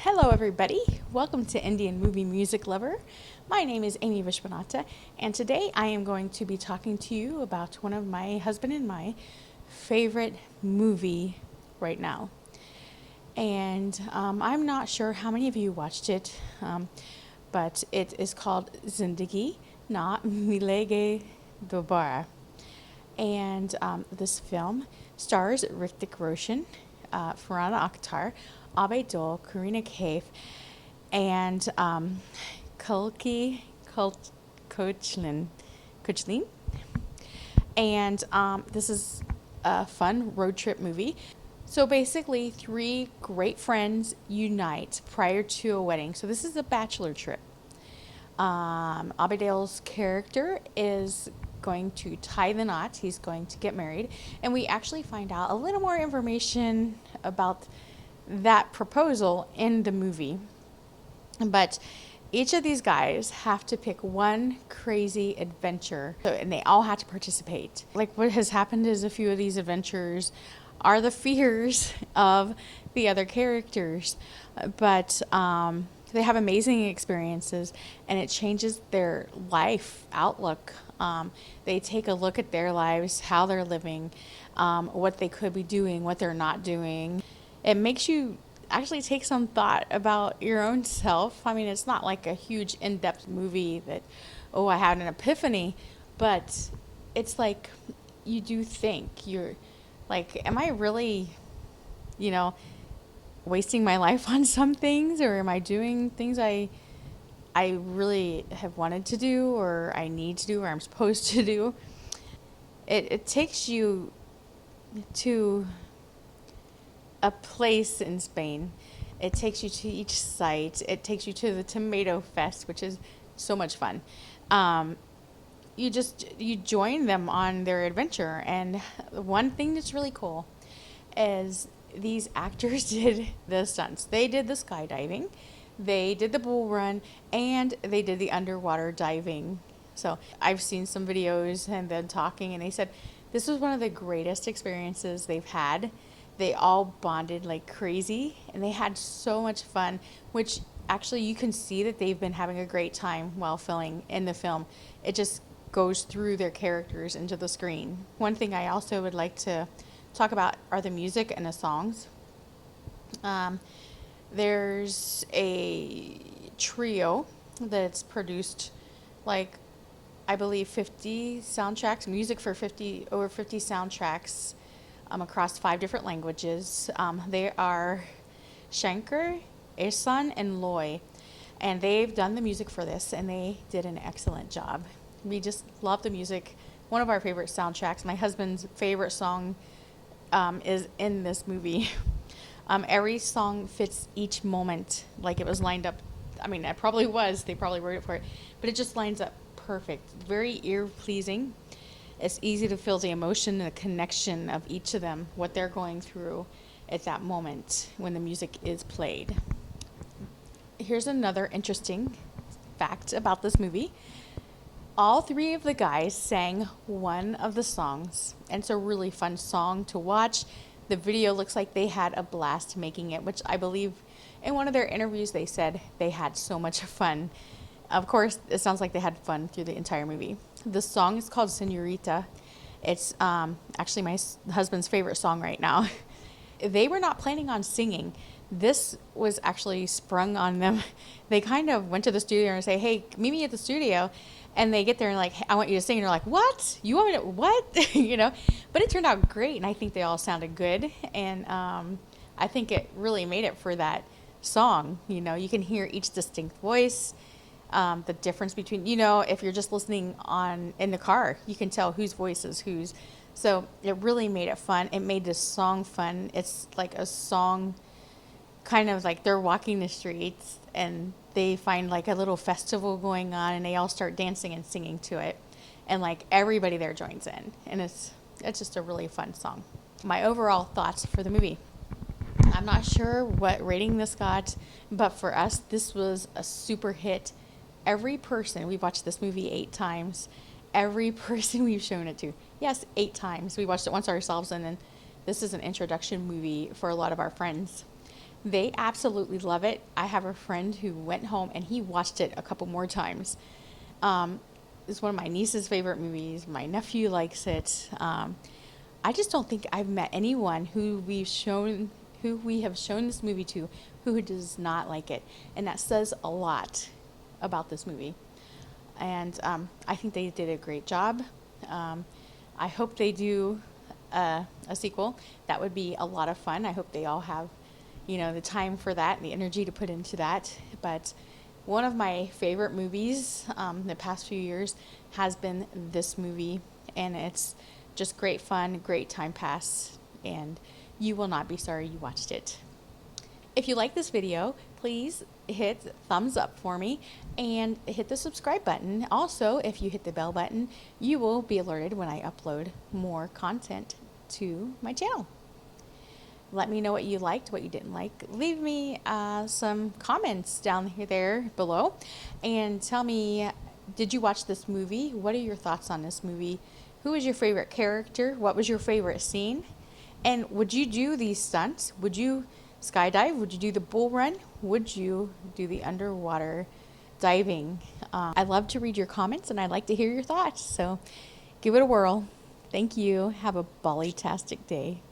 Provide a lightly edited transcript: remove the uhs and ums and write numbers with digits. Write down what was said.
Hello everybody, welcome to Indian Movie Music Lover. My name is Amy Vishwanatha, and today I am going to be talking to you about one of my husband and my favorite movie right now. And I'm not sure how many of you watched it, but it is called Zindagi, not Milegi Dobara. And this film stars Hrithik Roshan, Farhana Akhtar, Abhay Dole, Kareena Kaif, and Kochlin. And this is a fun road trip movie. So basically, three great friends unite prior to a wedding. So this is a bachelor trip. Abhay Dole's character is going to tie the knot. He's going to get married. And we actually find out a little more information about that proposal in the movie. But each of these guys have to pick one crazy adventure, and they all have to participate. Like, what has happened is a few of these adventures are the fears of the other characters, but they have amazing experiences, and it changes their life outlook. They take a look at their lives, how they're living, what they could be doing, what they're not doing. It makes you actually take some thought about your own self. I mean, it's not like a huge in-depth movie that, oh, I had an epiphany, but it's like you do think, you're like, am I really, wasting my life on some things, or am I doing things I really have wanted to do, or I need to do, or I'm supposed to do? It takes you to a place in Spain. It takes you to each site. It takes you to the Tomato Fest, which is so much fun. You join them on their adventure, and one thing that's really cool is these actors did the stunts. They did the skydiving, they did the bull run, and they did the underwater diving. So I've seen some videos and them talking, and they said this was one of the greatest experiences they've had. They all bonded like crazy, and they had so much fun, which actually you can see that they've been having a great time while filming in the film. It just goes through their characters into the screen. One thing I also would like to talk about are the music and the songs. There's a trio that's produced, like, I believe 50 soundtracks, music for over 50 soundtracks across 5 different languages. They are Shankar, Ehsan, and Loy, and they've done the music for this, and they did an excellent job. We just love the music. One of our favorite soundtracks, my husband's favorite song, is in this movie. Every song fits each moment, like it was lined up. I mean, it probably was. They probably wrote it for it, but it just lines up perfect. Very ear-pleasing. It's easy to feel the emotion and the connection of each of them, what they're going through at that moment when the music is played. Here's another interesting fact about this movie. All 3 of the guys sang one of the songs, and it's a really fun song to watch. The video looks like they had a blast making it, which I believe in one of their interviews they said they had so much fun. Of course, it sounds like they had fun through the entire movie. The song is called Senorita. It's actually my husband's favorite song right now. They were not planning on singing. This was actually sprung on them. They kind of went to the studio and say, hey, meet me at the studio. And they get there and like, hey, I want you to sing. And they're like, what? You want me to, what? But it turned out great. And I think they all sounded good. And I think it really made it for that song. You can hear each distinct voice. The difference between, if you're just listening in the car, you can tell whose voice is whose. So it really made it fun. It made this song fun. It's like a song, kind of like they're walking the streets and they find like a little festival going on, and they all start dancing and singing to it. And like everybody there joins in. And it's just a really fun song. My overall thoughts for the movie. I'm not sure what rating this got, but for us, this was a super hit. Every person, we've watched this movie 8 times. Every person we've shown it to. Yes, 8 times. We watched it once ourselves, and then this is an introduction movie for a lot of our friends. They absolutely love it. I have a friend who went home and he watched it a couple more times. It's one of my niece's favorite movies. My nephew likes it. I just don't think I've met anyone who we have shown this movie to who does not like it, and that says a lot about this movie. And I think they did a great job. I hope they do a sequel. That would be a lot of fun. I hope they all have, the time for that and the energy to put into that. But one of my favorite movies the past few years has been this movie, and it's just great fun, great time pass, and you will not be sorry you watched it. If you like this video, please hit thumbs up for me and hit the subscribe button. Also, if you hit the bell button, you will be alerted when I upload more content to my channel. Let me know what you liked, what you didn't like. Leave me some comments down there below and tell me, did you watch this movie? What are your thoughts on this movie? Who was your favorite character? What was your favorite scene? And would you do these stunts? Would you skydive? Would you do the bull run? Would you do the underwater diving? I love to read your comments and I'd like to hear your thoughts. So give it a whirl. Thank you. Have a bally-tastic day.